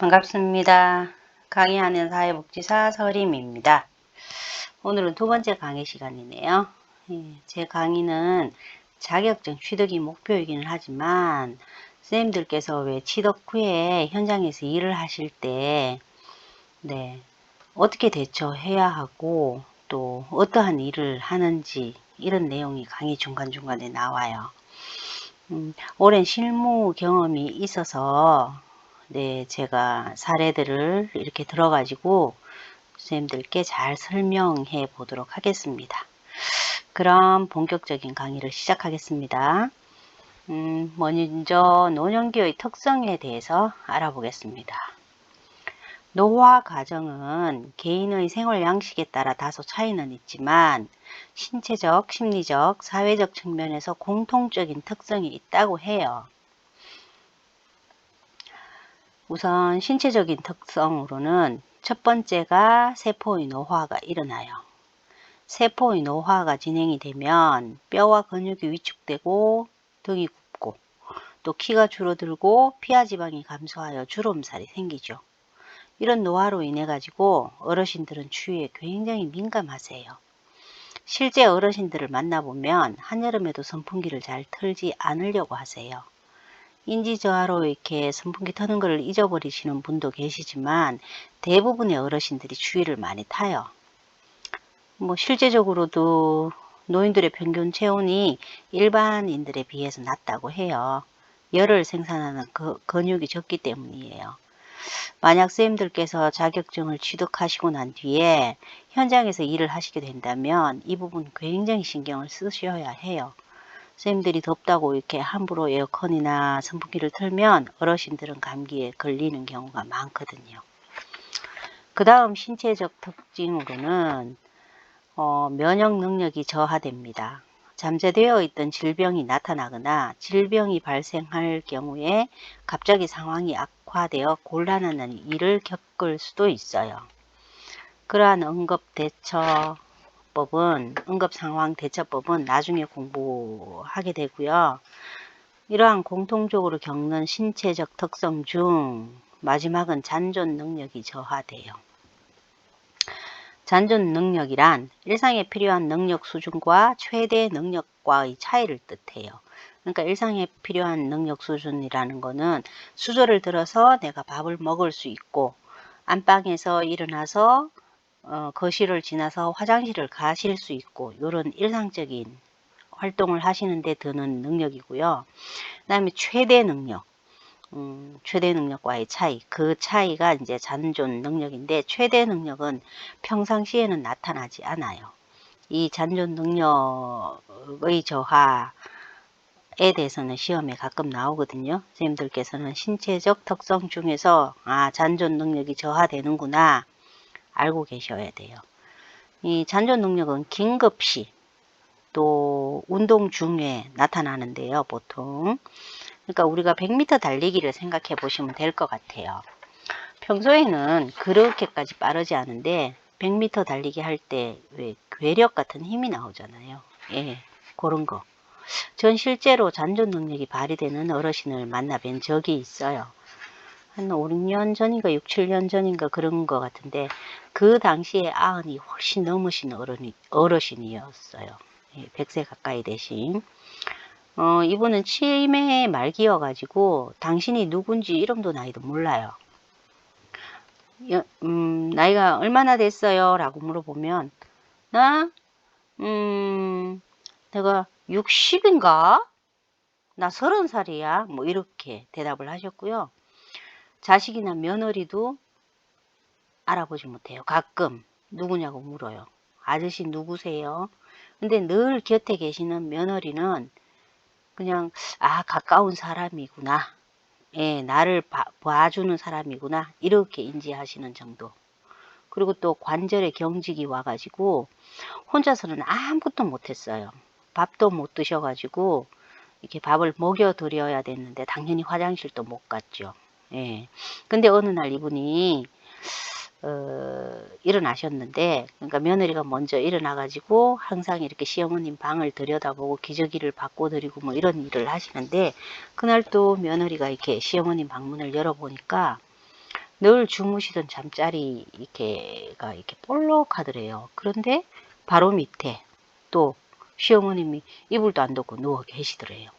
반갑습니다. 강의하는 사회복지사 서림입니다. 오늘은 두 번째 강의 시간이네요. 제 강의는 자격증 취득이 목표이기는 하지만 선생님들께서 왜 취득 후에 현장에서 일을 하실 때 어떻게 대처해야 하고 또 어떠한 일을 하는지 이런 내용이 강의 중간중간에 나와요. 오랜 실무 경험이 있어서 제가 사례들을 이렇게 들어가지고 선생님들께 잘 설명해 보도록 하겠습니다. 그럼 본격적인 강의를 시작하겠습니다. 먼저 노년기의 특성에 대해서 알아보겠습니다. 노화 과정은 개인의 생활 양식에 따라 다소 차이는 있지만 신체적, 심리적, 사회적 측면에서 공통적인 특성이 있다고 해요. 우선 신체적인 특성으로는 첫 번째가 세포의 노화가 일어나요. 세포의 노화가 진행이 되면 뼈와 근육이 위축되고 등이 굽고 또 키가 줄어들고 피하지방이 감소하여 주름살이 생기죠. 이런 노화로 인해 가지고 어르신들은 추위에 굉장히 민감하세요. 실제 어르신들을 만나보면 한여름에도 선풍기를 잘 틀지 않으려고 하세요. 인지저하로 이렇게 선풍기 트는 걸 잊어버리시는 분도 계시지만 대부분의 어르신들이 추위를 많이 타요. 실제적으로도 노인들의 평균 체온이 일반인들에 비해서 낮다고 해요. 열을 생산하는 근육이 적기 때문이에요. 만약 선생님들께서 자격증을 취득하시고 난 뒤에 현장에서 일을 하시게 된다면 이 부분 굉장히 신경을 쓰셔야 해요. 선생님들이 덥다고 이렇게 함부로 에어컨이나 선풍기를 틀면 어르신들은 감기에 걸리는 경우가 많거든요. 그 다음 신체적 특징으로는 면역 능력이 저하됩니다. 잠재되어 있던 질병이 나타나거나 질병이 발생할 경우에 갑자기 상황이 악화되어 곤란한 일을 겪을 수도 있어요. 그러한 응급상황대처법은 나중에 공부하게 되고요. 이러한 공통적으로 겪는 신체적 특성 중 마지막은 잔존 능력이 저하돼요. 잔존 능력이란 일상에 필요한 능력 수준과 최대 능력과의 차이를 뜻해요. 그러니까 일상에 필요한 능력 수준이라는 거는 수저를 들어서 내가 밥을 먹을 수 있고 안방에서 일어나서 거실을 지나서 화장실을 가실 수 있고 이런 일상적인 활동을 하시는 데 드는 능력이고요. 그 다음에 최대 능력과의 차이, 그 차이가 이제 잔존 능력인데 최대 능력은 평상시에는 나타나지 않아요. 이 잔존 능력의 저하에 대해서는 시험에 가끔 나오거든요. 선생님들께서는 신체적 특성 중에서 잔존 능력이 저하되는구나 알고 계셔야 돼요. 이 잔존 능력은 긴급시 또 운동 중에 나타나는데요. 보통 그러니까 우리가 100m 달리기를 생각해 보시면 될 것 같아요. 평소에는 그렇게까지 빠르지 않은데 100m 달리기 할 때 왜 괴력 같은 힘이 나오잖아요. 그런 거. 전 실제로 잔존 능력이 발휘되는 어르신을 만나 뵌 적이 있어요. 한 5, 6년 전인가 6, 7년 전인가 그런 것 같은데 그 당시에 아흔이 훨씬 넘으신 어르신이었어요. 100세 가까이 되신. 이분은 치매 말기여가지고 당신이 누군지 이름도 나이도 몰라요. 나이가 얼마나 됐어요? 라고 물어보면 내가 60인가? 나 30살이야. 뭐 이렇게 대답을 하셨고요. 자식이나 며느리도 알아보지 못해요. 가끔 누구냐고 물어요. 아저씨 누구세요? 근데 늘 곁에 계시는 며느리는 그냥 가까운 사람이구나. 나를 봐주는 사람이구나. 이렇게 인지하시는 정도. 그리고 또 관절에 경직이 와가지고 혼자서는 아무것도 못했어요. 밥도 못 드셔가지고 이렇게 밥을 먹여드려야 됐는데 당연히 화장실도 못 갔죠. 근데 어느 날 이분이 일어나셨는데, 그러니까 며느리가 먼저 일어나가지고 항상 이렇게 시어머님 방을 들여다보고 기저귀를 바꿔드리고 뭐 이런 일을 하시는데, 그날 또 며느리가 이렇게 시어머님 방문을 열어보니까 늘 주무시던 잠자리 이렇게가 이렇게 볼록하더래요. 그런데 바로 밑에 또 시어머님이 이불도 안 덮고 누워 계시더래요.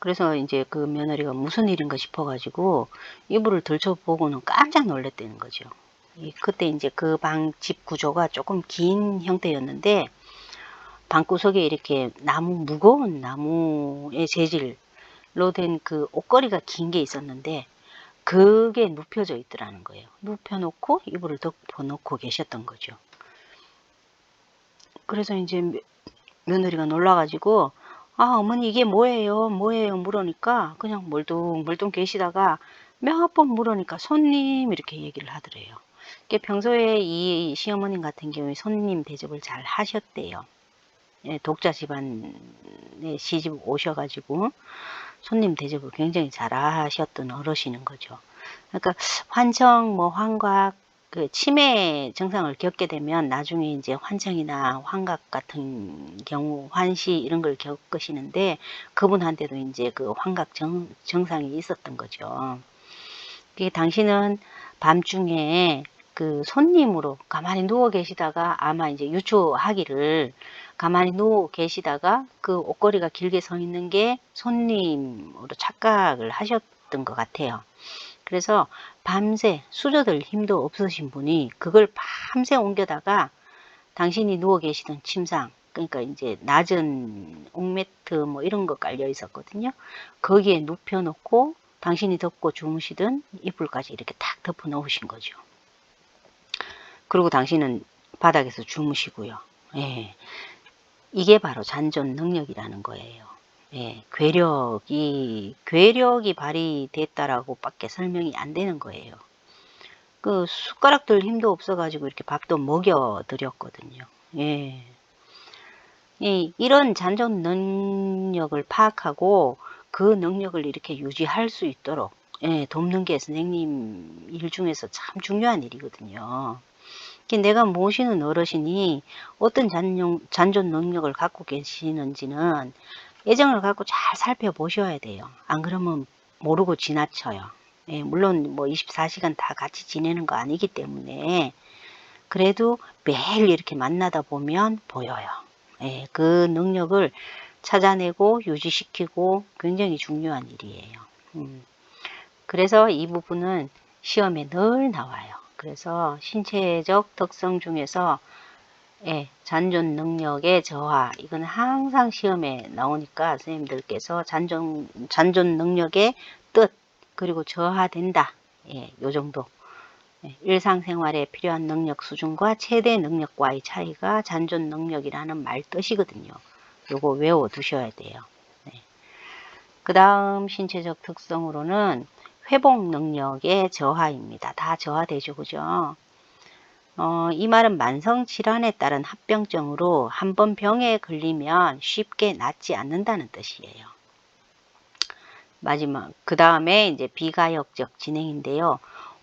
그래서 이제 그 며느리가 무슨 일인가 싶어가지고 이불을 들춰보고는 깜짝 놀랐다는 거죠. 그때 이제 그 방 집 구조가 조금 긴 형태였는데 방구석에 이렇게 무거운 나무의 재질로 된 그 옷걸이가 긴 게 있었는데 그게 눕혀져 있더라는 거예요. 눕혀놓고 이불을 덮어놓고 계셨던 거죠. 그래서 이제 며느리가 놀라가지고 어머니 이게 뭐예요? 뭐예요? 물으니까 그냥 멀뚱멀뚱 계시다가 몇 번 물으니까 손님 이렇게 얘기를 하더래요. 평소에 이 시어머님 같은 경우에 손님 대접을 잘 하셨대요. 예, 독자 집안에 시집 오셔가지고 손님 대접을 굉장히 잘 하셨던 어르신인 거죠. 그러니까 환청, 환각, 그 치매 증상을 겪게 되면 나중에 이제 환청이나 환각 같은 경우, 환시 이런 걸 겪으시는데 그분한테도 이제 그 환각 증상이 있었던 거죠. 당신은 밤중에 그 손님으로 가만히 누워 계시다가 아마 이제 유초하기를 가만히 누워 계시다가 그 옷걸이가 길게 서 있는 게 손님으로 착각을 하셨던 것 같아요. 그래서 밤새 수저들 힘도 없으신 분이 그걸 밤새 옮겨다가 당신이 누워 계시던 침상, 그러니까 이제 낮은 옥매트 이런 거 깔려 있었거든요. 거기에 눕혀놓고 당신이 덮고 주무시던 이불까지 이렇게 탁 덮어 놓으신 거죠. 그리고 당신은 바닥에서 주무시고요. 예. 이게 바로 잔존 능력이라는 거예요. 예. 괴력이 발휘됐다라고 밖에 설명이 안 되는 거예요. 그 숟가락들 힘도 없어가지고 이렇게 밥도 먹여 드렸거든요. 예. 이런 잔존 능력을 파악하고 그 능력을 이렇게 유지할 수 있도록 돕는 게 선생님 일 중에서 참 중요한 일이거든요. 내가 모시는 어르신이 어떤 잔존 능력을 갖고 계시는지는 애정을 갖고 잘 살펴보셔야 돼요. 안 그러면 모르고 지나쳐요. 물론 24시간 다 같이 지내는 거 아니기 때문에 그래도 매일 이렇게 만나다 보면 보여요. 그 능력을 찾아내고 유지시키고 굉장히 중요한 일이에요. 그래서 이 부분은 시험에 늘 나와요. 그래서 신체적 특성 중에서 잔존 능력의 저하, 이건 항상 시험에 나오니까 선생님들께서 잔존 능력의 뜻, 그리고 저하된다. 요 정도. 일상생활에 필요한 능력 수준과 최대 능력과의 차이가 잔존 능력이라는 말 뜻이거든요. 요거 외워두셔야 돼요. 그 다음 신체적 특성으로는 회복 능력의 저하입니다. 다 저하되죠, 그죠? 이 말은 만성 질환에 따른 합병증으로 한번 병에 걸리면 쉽게 낫지 않는다는 뜻이에요. 마지막, 그 다음에 이제 비가역적 진행인데요.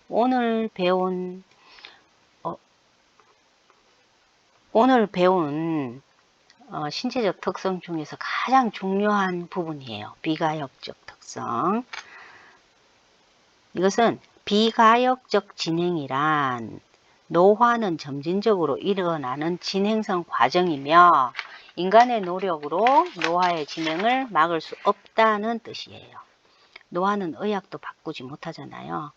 오늘 배운 신체적 특성 중에서 가장 중요한 부분이에요. 비가역적 특성. 이것은 비가역적 진행이란 노화는 점진적으로 일어나는 진행성 과정이며 인간의 노력으로 노화의 진행을 막을 수 없다는 뜻이에요. 노화는 의학도 바꾸지 못하잖아요.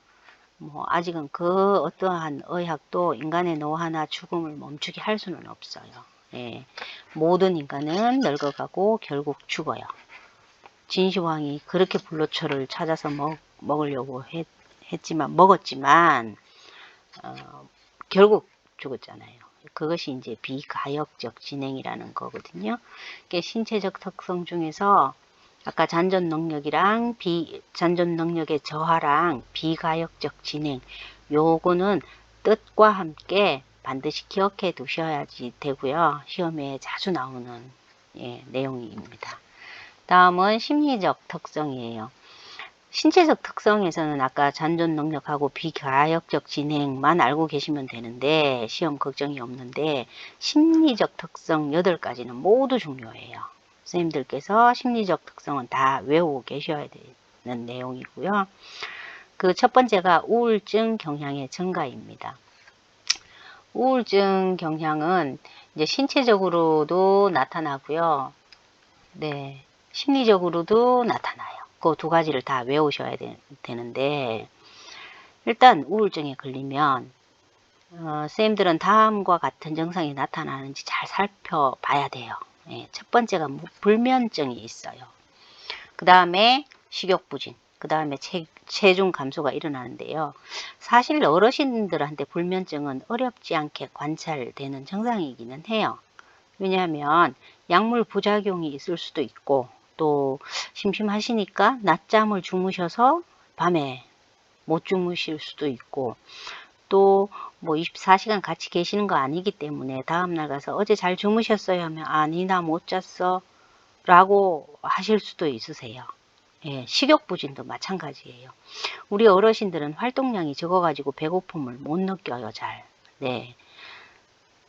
아직은 그 어떠한 의학도 인간의 노화나 죽음을 멈추게 할 수는 없어요. 모든 인간은 늙어가고 결국 죽어요. 진시황이 그렇게 불로초를 찾아서 먹으려고 먹었지만 결국 죽었잖아요. 그것이 이제 비가역적 진행이라는 거거든요. 신체적 특성 중에서 아까 잔존 능력이랑 잔존 능력의 저하랑 비가역적 진행, 요거는 뜻과 함께 반드시 기억해 두셔야지 되고요. 시험에 자주 나오는 내용입니다. 다음은 심리적 특성이에요. 신체적 특성에서는 아까 잔존 능력하고 비가역적 진행만 알고 계시면 되는데 시험 걱정이 없는데 심리적 특성 8가지는 모두 중요해요. 선생님들께서 심리적 특성은 다 외우고 계셔야 되는 내용이고요. 그 첫 번째가 우울증 경향의 증가입니다. 우울증 경향은 이제 신체적으로도 나타나고요. 네, 심리적으로도 나타나요. 그 두 가지를 다 외우셔야 되는데, 일단 우울증에 걸리면 선생님들은 다음과 같은 증상이 나타나는지 잘 살펴봐야 돼요. 예, 첫 번째가 불면증이 있어요. 그 다음에 식욕부진, 그 다음에 체중 감소가 일어나는데요. 사실 어르신들한테 불면증은 어렵지 않게 관찰되는 증상이기는 해요. 왜냐하면 약물 부작용이 있을 수도 있고, 또 심심하시니까 낮잠을 주무셔서 밤에 못 주무실 수도 있고, 또 뭐 24시간 같이 계시는 거 아니기 때문에 다음날 가서 어제 잘 주무셨어요 하면 아니 나 못 잤어 라고 하실 수도 있으세요. 예, 식욕부진도 마찬가지예요. 우리 어르신들은 활동량이 적어가지고 배고픔을 못 느껴요, 잘. 네.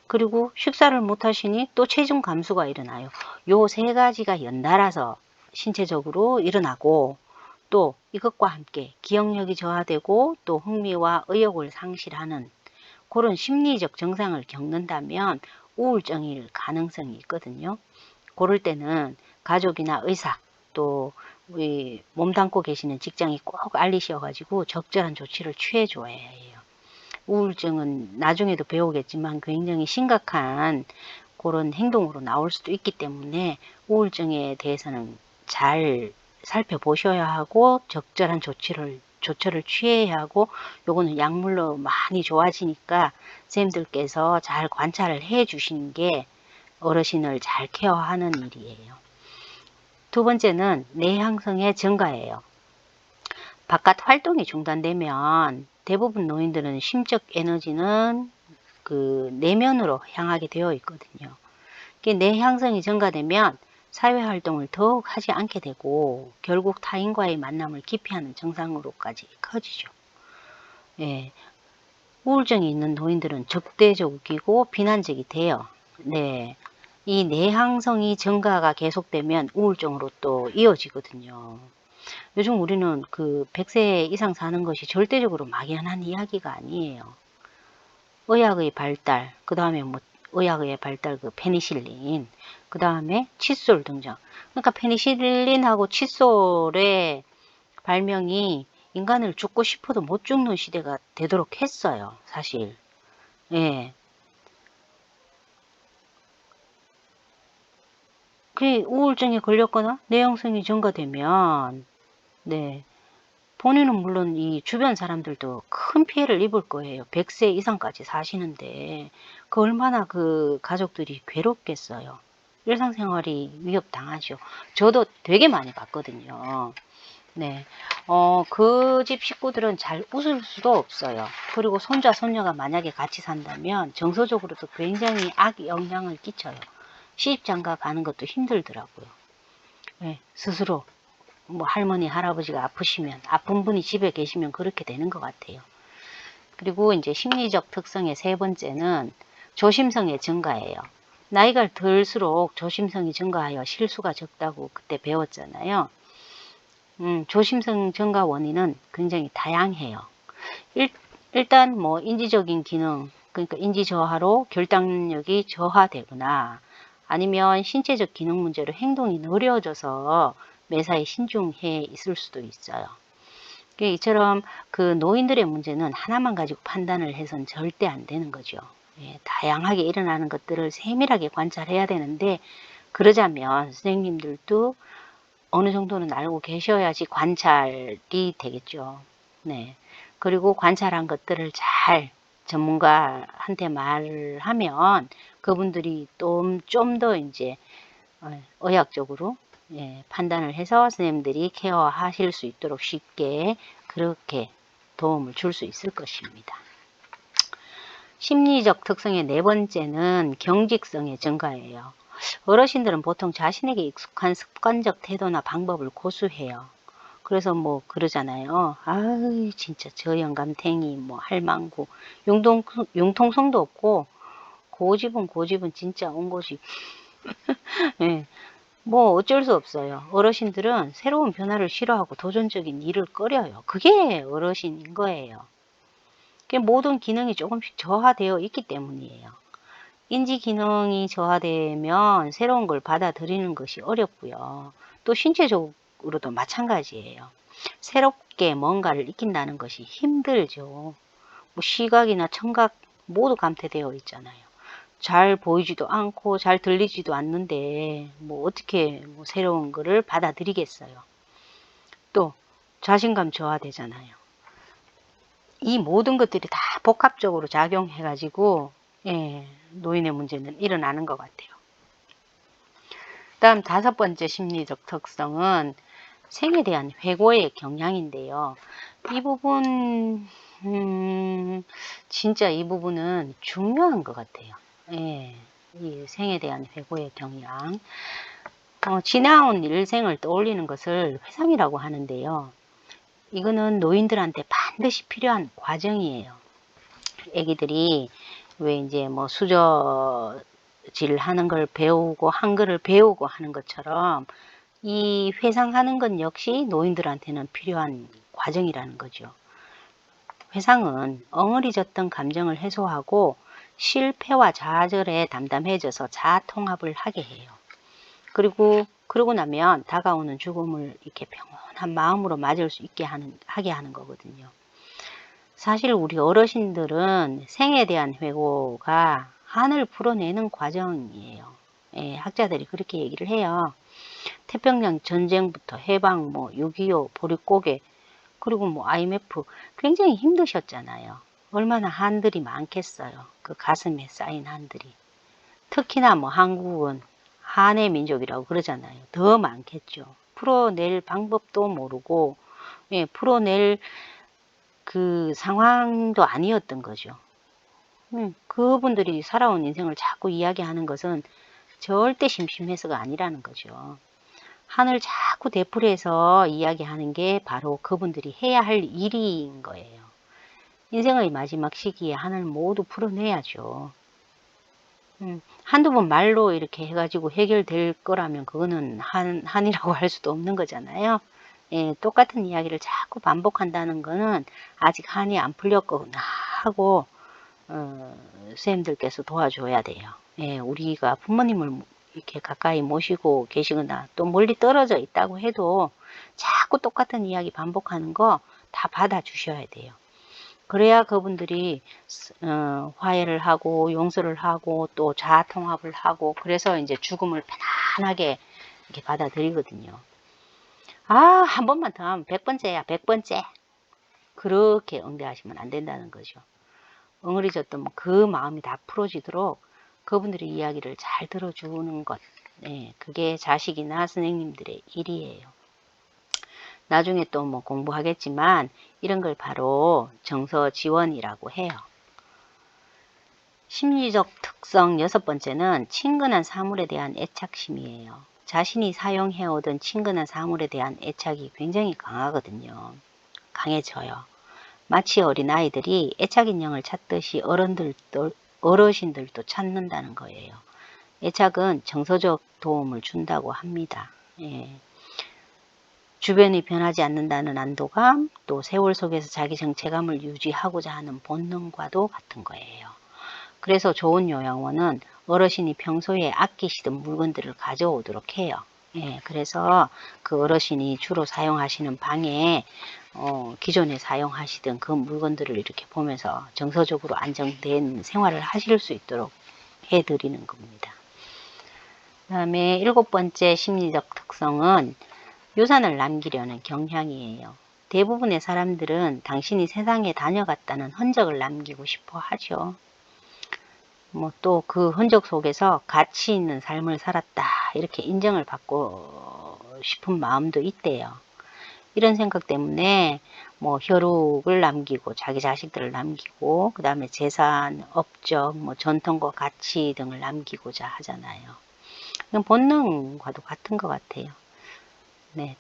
그리고 식사를 못 하시니 또 체중 감소가 일어나요. 요 세 가지가 연달아서 신체적으로 일어나고, 또 이것과 함께 기억력이 저하되고 또 흥미와 의욕을 상실하는 그런 심리적 증상을 겪는다면 우울증일 가능성이 있거든요. 그럴 때는 가족이나 의사, 또 우리 몸담고 계시는 직장이 꼭 알리셔가지고 적절한 조치를 취해줘야 해요. 우울증은 나중에도 배우겠지만 굉장히 심각한 그런 행동으로 나올 수도 있기 때문에 우울증에 대해서는 잘 살펴보셔야 하고 적절한 조처를 취해야 하고, 요거는 약물로 많이 좋아지니까 선생님들께서 잘 관찰을 해 주시는 게 어르신을 잘 케어하는 일이에요. 두 번째는 내향성의 증가예요. 바깥 활동이 중단되면 대부분 노인들은 심적 에너지는 그 내면으로 향하게 되어 있거든요. 내향성이 증가되면 사회활동을 더욱 하지 않게 되고 결국 타인과의 만남을 기피하는 증상으로까지 커지죠. 예, 우울증이 있는 노인들은 적대적이고 비난적이 돼요. 네, 이 내향성이 증가가 계속되면 우울증으로 또 이어지거든요. 요즘 우리는 그 100세 이상 사는 것이 절대적으로 막연한 이야기가 아니에요. 의학의 발달, 그 다음에 뭐 의학의 발달, 그 페니실린, 그 다음에 칫솔 등장. 그러니까 페니실린하고 칫솔의 발명이 인간을 죽고 싶어도 못 죽는 시대가 되도록 했어요, 사실. 예. 그 우울증에 걸렸거나 뇌형성이 증가되면, 네, 본인은 물론 이 주변 사람들도 큰 피해를 입을 거예요. 100세 이상까지 사시는데 그 얼마나 그 가족들이 괴롭겠어요. 일상생활이 위협당하죠. 저도 되게 많이 봤거든요. 네. 그 집 식구들은 잘 웃을 수도 없어요. 그리고 손자, 손녀가 만약에 같이 산다면 정서적으로도 굉장히 악영향을 끼쳐요. 시집장가 가는 것도 힘들더라고요. 네, 스스로. 뭐 할머니, 할아버지가 아프시면, 아픈 분이 집에 계시면 그렇게 되는 것 같아요. 그리고 이제 심리적 특성의 세 번째는 조심성의 증가예요. 나이가 들수록 조심성이 증가하여 실수가 적다고 그때 배웠잖아요. 조심성 증가 원인은 굉장히 다양해요. 일단 뭐 인지적인 기능, 그러니까 인지 저하로 결단력이 저하되거나, 아니면 신체적 기능 문제로 행동이 느려져서 매사에 신중해 있을 수도 있어요. 이처럼 그 노인들의 문제는 하나만 가지고 판단을 해서는 절대 안 되는 거죠. 예, 다양하게 일어나는 것들을 세밀하게 관찰해야 되는데, 그러자면 선생님들도 어느 정도는 알고 계셔야지 관찰이 되겠죠. 네. 그리고 관찰한 것들을 잘 전문가한테 말을 하면 그분들이 좀 더 이제 의학적으로, 예, 판단을 해서 선생님들이 케어하실 수 있도록 쉽게 그렇게 도움을 줄 수 있을 것입니다. 심리적 특성의 네 번째는 경직성의 증가예요. 어르신들은 보통 자신에게 익숙한 습관적 태도나 방법을 고수해요. 그래서 뭐 그러잖아요. 아유 진짜 저 영감탱이, 뭐 할망구, 융통성도 없고 고집은 진짜 온 것이 예, 뭐 어쩔 수 없어요. 어르신들은 새로운 변화를 싫어하고 도전적인 일을 꺼려요. 그게 어르신인 거예요. 그게 모든 기능이 조금씩 저하되어 있기 때문이에요. 인지 기능이 저하되면 새로운 걸 받아들이는 것이 어렵고요. 또 신체적으로도 마찬가지예요. 새롭게 뭔가를 익힌다는 것이 힘들죠. 뭐 시각이나 청각 모두 감퇴되어 있잖아요. 잘 보이지도 않고 잘 들리지도 않는데 뭐 어떻게 뭐 새로운 거를 받아들이겠어요. 또 자신감 저하되잖아요. 이 모든 것들이 다 복합적으로 작용해 가지고 노인의 문제는 일어나는 것 같아요. 그다음 5번째 심리적 특성은 생에 대한 회고의 경향인데요. 이 부분 진짜 이 부분은 중요한 것 같아요. 예. 이 생에 대한 회고의 경향. 지나온 일생을 떠올리는 것을 회상이라고 하는데요. 이거는 노인들한테 반드시 필요한 과정이에요. 애기들이 왜 이제 뭐 수저질 하는 걸 배우고 한글을 배우고 하는 것처럼 이 회상하는 것 역시 노인들한테는 필요한 과정이라는 거죠. 회상은 엉어리졌던 감정을 해소하고 실패와 좌절에 담담해져서 자아 통합을 하게 해요. 그러고 나면 다가오는 죽음을 이렇게 평온한 마음으로 맞을 수 있게 하게 하는 거거든요. 사실 우리 어르신들은 생에 대한 회고가 한을 풀어내는 과정이에요. 학자들이 그렇게 얘기를 해요. 태평양 전쟁부터 해방, 뭐 6.25, 보릿고개, 그리고 뭐 IMF 굉장히 힘드셨잖아요. 얼마나 한들이 많겠어요. 그 가슴에 쌓인 한들이. 특히나 뭐 한국은 한의 민족이라고 그러잖아요. 더 많겠죠. 풀어낼 방법도 모르고 풀어낼 그 상황도 아니었던 거죠. 그분들이 살아온 인생을 자꾸 이야기하는 것은 절대 심심해서가 아니라는 거죠. 한을 자꾸 되풀이해서 이야기하는 게 바로 그분들이 해야 할 일인 거예요. 인생의 마지막 시기에 한을 모두 풀어내야죠. 한두 번 말로 이렇게 해가지고 해결될 거라면 그거는 한이라고 할 수도 없는 거잖아요. 똑같은 이야기를 자꾸 반복한다는 거는 아직 한이 안 풀렸구나 하고 선생님들께서 도와줘야 돼요. 우리가 부모님을 이렇게 가까이 모시고 계시거나 또 멀리 떨어져 있다고 해도 자꾸 똑같은 이야기 반복하는 거 다 받아주셔야 돼요. 그래야 그분들이 화해를 하고 용서를 하고 또 자아 통합을 하고 그래서 이제 죽음을 편안하게 이렇게 받아들이거든요. 한 번만 더 하면 100번째야, 100번째. 그렇게 응대하시면 안 된다는 거죠. 엉어리졌던 그 마음이 다 풀어지도록 그분들의 이야기를 잘 들어주는 것. 그게 자식이나 선생님들의 일이에요. 나중에 또 뭐 공부하겠지만 이런 걸 바로 정서 지원이라고 해요. 심리적 특성 6번째는 친근한 사물에 대한 애착심이에요. 자신이 사용해오던 친근한 사물에 대한 애착이 굉장히 강하거든요. 강해져요. 마치 어린아이들이 애착 인형을 찾듯이 어르신들도 찾는다는 거예요. 애착은 정서적 도움을 준다고 합니다. 주변이 변하지 않는다는 안도감, 또 세월 속에서 자기 정체감을 유지하고자 하는 본능과도 같은 거예요. 그래서 좋은 요양원은 어르신이 평소에 아끼시던 물건들을 가져오도록 해요. 그래서 그 어르신이 주로 사용하시는 방에 기존에 사용하시던 그 물건들을 이렇게 보면서 정서적으로 안정된 생활을 하실 수 있도록 해드리는 겁니다. 그 다음에 7번째 심리적 특성은 유산을 남기려는 경향이에요. 대부분의 사람들은 당신이 세상에 다녀갔다는 흔적을 남기고 싶어 하죠. 뭐 또 그 흔적 속에서 가치 있는 삶을 살았다 이렇게 인정을 받고 싶은 마음도 있대요. 이런 생각 때문에 뭐 혈육을 남기고 자기 자식들을 남기고 그 다음에 재산, 업적, 뭐 전통과 가치 등을 남기고자 하잖아요. 이건 본능과도 같은 것 같아요.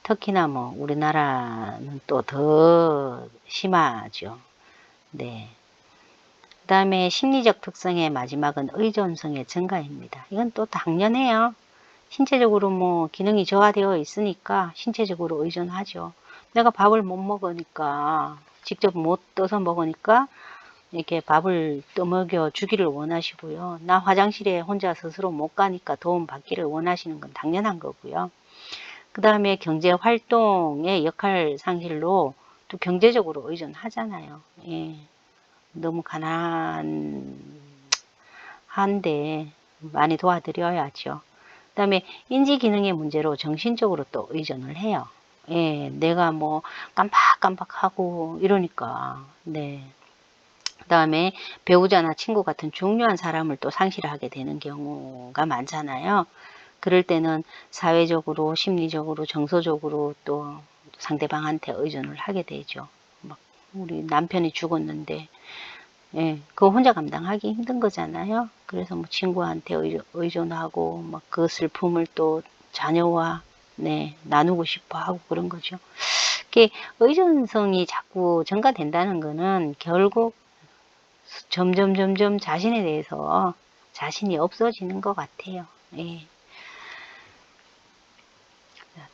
특히나 뭐 우리나라는 또 더 심하죠. 그 다음에 심리적 특성의 마지막은 의존성의 증가입니다. 이건 또 당연해요. 신체적으로 뭐 기능이 저하되어 있으니까 신체적으로 의존하죠. 내가 밥을 못 먹으니까 직접 못 떠서 먹으니까 이렇게 밥을 떠먹여 주기를 원하시고요. 나 화장실에 혼자 스스로 못 가니까 도움 받기를 원하시는 건 당연한 거고요. 그 다음에 경제 활동의 역할 상실로 또 경제적으로 의존하잖아요. 예. 너무 가난한데 많이 도와드려야죠. 그 다음에 인지 기능의 문제로 정신적으로 또 의존을 해요. 예, 내가 뭐 깜빡깜빡하고 이러니까. 네. 그 다음에 배우자나 친구 같은 중요한 사람을 또 상실하게 되는 경우가 많잖아요. 그럴 때는 사회적으로, 심리적으로, 정서적으로 또 상대방한테 의존을 하게 되죠. 막 우리 남편이 죽었는데, 예, 그거 혼자 감당하기 힘든 거잖아요. 그래서 뭐 친구한테 의존하고, 막 그 슬픔을 또 자녀와, 네, 나누고 싶어 하고 그런 거죠. 이게 의존성이 자꾸 증가된다는 거는 결국 점점 자신에 대해서 자신이 없어지는 것 같아요. 예.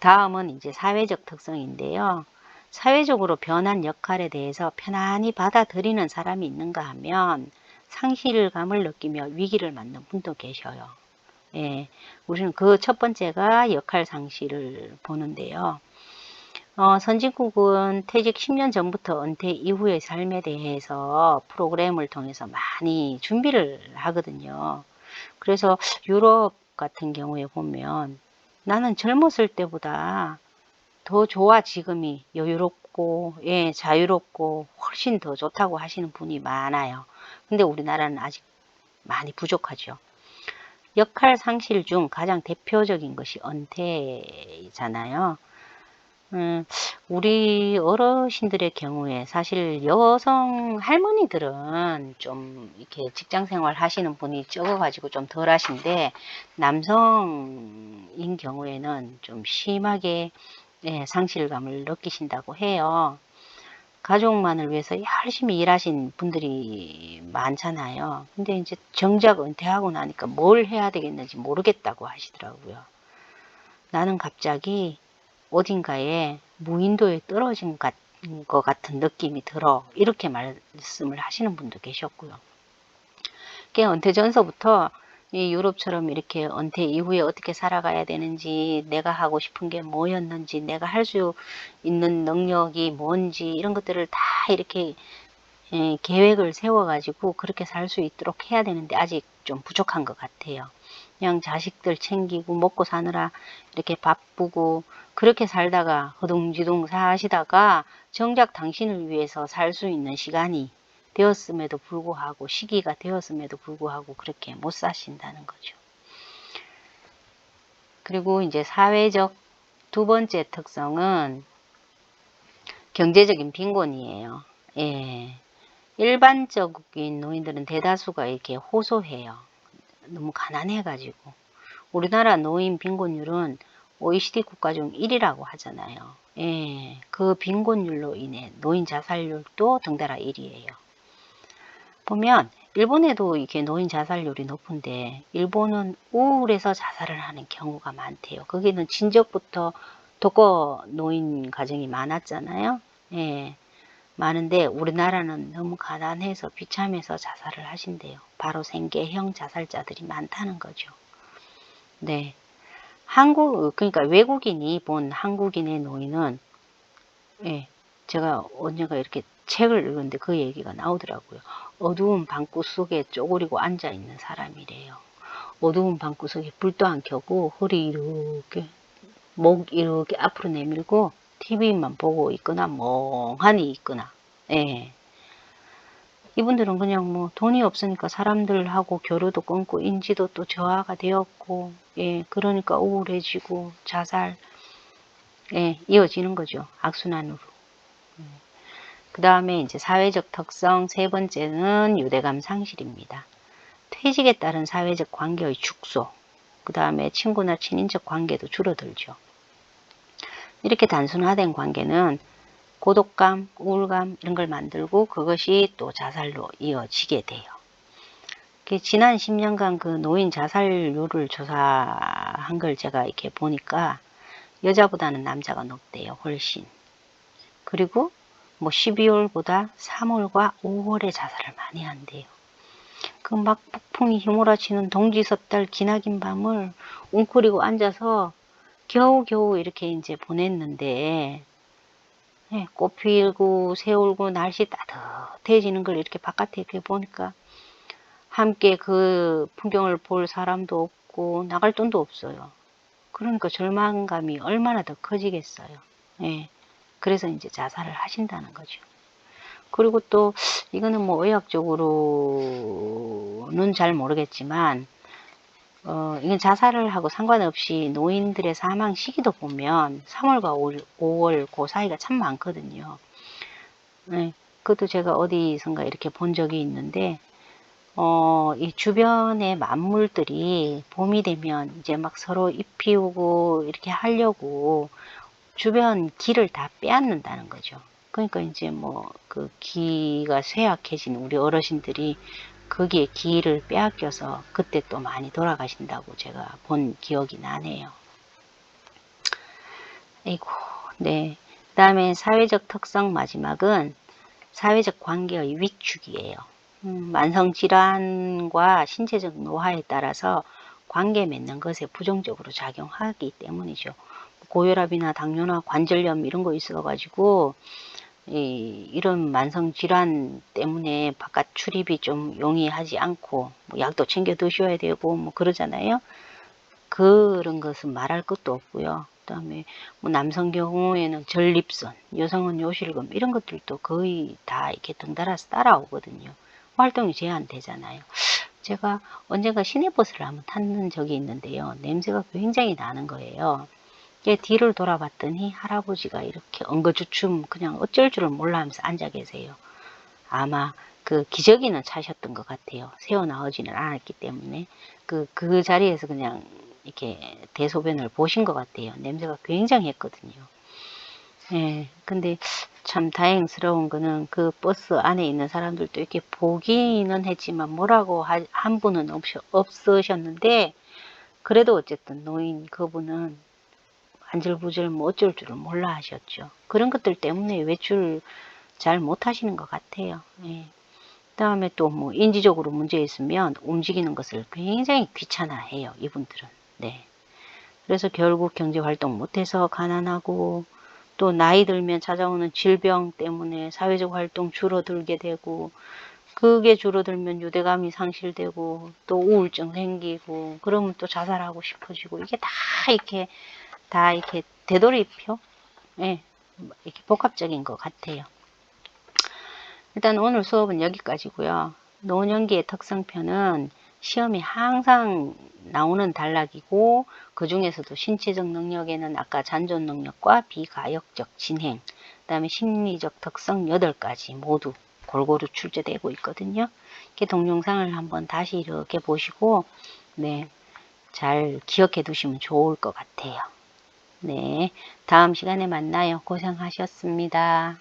다음은 이제 사회적 특성인데요. 사회적으로 변한 역할에 대해서 편안히 받아들이는 사람이 있는가 하면 상실감을 느끼며 위기를 맞는 분도 계셔요. 예, 우리는 그 첫 번째가 역할 상실을 보는데요. 선진국은 퇴직 10년 전부터 은퇴 이후의 삶에 대해서 프로그램을 통해서 많이 준비를 하거든요. 그래서 유럽 같은 경우에 보면 나는 젊었을 때보다 더 좋아 지금이 여유롭고 예, 자유롭고 훨씬 더 좋다고 하시는 분이 많아요. 근데 우리나라는 아직 많이 부족하죠. 역할 상실 중 가장 대표적인 것이 은퇴잖아요. 우리 어르신들의 경우에 사실 여성 할머니들은 좀 이렇게 직장 생활 하시는 분이 적어가지고 좀 덜 하신데, 남성인 경우에는 좀 심하게 예, 상실감을 느끼신다고 해요. 가족만을 위해서 열심히 일하신 분들이 많잖아요. 근데 이제 정작 은퇴하고 나니까 뭘 해야 되겠는지 모르겠다고 하시더라고요. 나는 갑자기 어딘가에 무인도에 떨어진 것 같은 느낌이 들어. 이렇게 말씀을 하시는 분도 계셨고요. 은퇴 전서부터 이 유럽처럼 이렇게 은퇴 이후에 어떻게 살아가야 되는지, 내가 하고 싶은 게 뭐였는지, 내가 할 수 있는 능력이 뭔지 이런 것들을 다 이렇게 예, 계획을 세워가지고 그렇게 살 수 있도록 해야 되는데 아직 좀 부족한 것 같아요. 그냥 자식들 챙기고 먹고 사느라 이렇게 바쁘고 그렇게 살다가 허둥지둥 사시다가 정작 당신을 위해서 살 수 있는 시간이 되었음에도 불구하고, 시기가 되었음에도 불구하고 그렇게 못 사신다는 거죠. 그리고 이제 사회적 두 번째 특성은 경제적인 빈곤이에요. 예. 일반적인 노인들은 대다수가 이렇게 호소해요. 너무 가난해가지고. 우리나라 노인 빈곤율은 OECD 국가 중 1위라고 하잖아요. 예, 그 빈곤율로 인해 노인 자살률도 덩달아 1위예요. 보면 일본에도 이렇게 노인 자살률이 높은데 일본은 우울해서 자살을 하는 경우가 많대요. 거기는 진적부터 독거 노인 가정이 많았잖아요. 예, 많은데 우리나라는 너무 가난해서 비참해서 자살을 하신대요. 바로 생계형 자살자들이 많다는 거죠. 네. 그러니까 외국인이 본 한국인의 노인은, 예, 제가 언젠가 이렇게 책을 읽었는데 그 얘기가 나오더라고요. 어두운 방구 속에 쪼그리고 앉아 있는 사람이래요. 어두운 방구 속에 불도 안 켜고 허리 이렇게, 목 이렇게 앞으로 내밀고 TV만 보고 있거나 멍하니 있거나, 예. 이분들은 그냥 뭐 돈이 없으니까 사람들하고 교류도 끊고 인지도 또 저하가 되었고, 예, 그러니까 우울해지고 자살, 예, 이어지는 거죠. 악순환으로. 그 다음에 이제 사회적 특성 세 번째는 유대감 상실입니다. 퇴직에 따른 사회적 관계의 축소, 그 다음에 친구나 친인척 관계도 줄어들죠. 이렇게 단순화된 관계는 고독감, 우울감 이런 걸 만들고 그것이 또 자살로 이어지게 돼요. 지난 10년간 그 노인 자살률을 조사한 걸 제가 이렇게 보니까 여자보다는 남자가 높대요, 훨씬. 그리고 뭐 12월보다 3월과 5월에 자살을 많이 한대요. 그 막 폭풍이 휘몰아치는 동지 섣달 기나긴 밤을 웅크리고 앉아서 겨우겨우 이렇게 이제 보냈는데, 예, 꽃 피고 새 울고 날씨 따뜻해지는 걸 이렇게 바깥에 이렇게 보니까 함께 그 풍경을 볼 사람도 없고 나갈 돈도 없어요. 그러니까 절망감이 얼마나 더 커지겠어요. 예. 그래서 이제 자살을 하신다는 거죠. 그리고 또 이거는 뭐 의학적으로는 잘 모르겠지만 이건 자살을 하고 상관없이 노인들의 사망 시기도 보면 3월과 5월 그 사이가 참 많거든요. 네, 그것도 제가 어디선가 이렇게 본 적이 있는데 이 주변의 만물들이 봄이 되면 이제 막 서로 잎 피우고 이렇게 하려고 주변 기를 다 빼앗는다는 거죠. 그러니까 이제 뭐 그 기가 쇠약해진 우리 어르신들이 거기에 기를 빼앗겨서 그때 또 많이 돌아가신다고 제가 본 기억이 나네요. 아이고, 네. 그 다음에 사회적 특성 마지막은 사회적 관계의 위축이에요. 만성질환과 신체적 노화에 따라서 관계 맺는 것에 부정적으로 작용하기 때문이죠. 고혈압이나 당뇨나 관절염 이런 거 있어가지고 이런 만성 질환 때문에 바깥 출입이 좀 용이하지 않고 뭐 약도 챙겨 드셔야 되고 뭐 그러잖아요. 그런 것은 말할 것도 없고요. 그다음에 뭐 남성 경우에는 전립선, 여성은 요실금 이런 것들도 거의 다 이렇게 덩달아서 따라오거든요. 활동이 제한되잖아요. 제가 언젠가 시내버스를 한번 탔는 적이 있는데요. 냄새가 굉장히 나는 거예요. 뒤를 돌아봤더니 할아버지가 이렇게 엉거주춤 그냥 어쩔 줄을 몰라 하면서 앉아 계세요. 아마 그 기저귀는 차셨던 것 같아요. 새어 나오지는 않았기 때문에 그 자리에서 그냥 이렇게 대소변을 보신 것 같아요. 냄새가 굉장히 했거든요. 예, 근데 참 다행스러운 거는 그 버스 안에 있는 사람들도 이렇게 보기는 했지만 뭐라고 한 분은 없으셨는데 그래도 어쨌든 노인 그분은 안절부절 뭐 어쩔 줄을 몰라 하셨죠. 그런 것들 때문에 외출 잘 못하시는 것 같아요. 예. 그다음에 또 뭐 인지적으로 문제 있으면 움직이는 것을 굉장히 귀찮아해요. 이분들은. 네. 그래서 결국 경제활동 못해서 가난하고 또 나이 들면 찾아오는 질병 때문에 사회적 활동 줄어들게 되고 그게 줄어들면 유대감이 상실되고 또 우울증 생기고 그러면 또 자살하고 싶어지고 이게 다 이렇게 되돌이표? 예, 이렇게 복합적인 것 같아요. 일단 오늘 수업은 여기까지고요. 노년기의 특성편은 시험이 항상 나오는 단락이고 그 중에서도 신체적 능력에는 아까 잔존 능력과 비가역적 진행, 그 다음에 심리적 특성 8가지 모두 골고루 출제되고 있거든요. 이렇게 동영상을 한번 다시 이렇게 보시고 네, 잘 기억해 두시면 좋을 것 같아요. 네, 다음 시간에 만나요. 고생하셨습니다.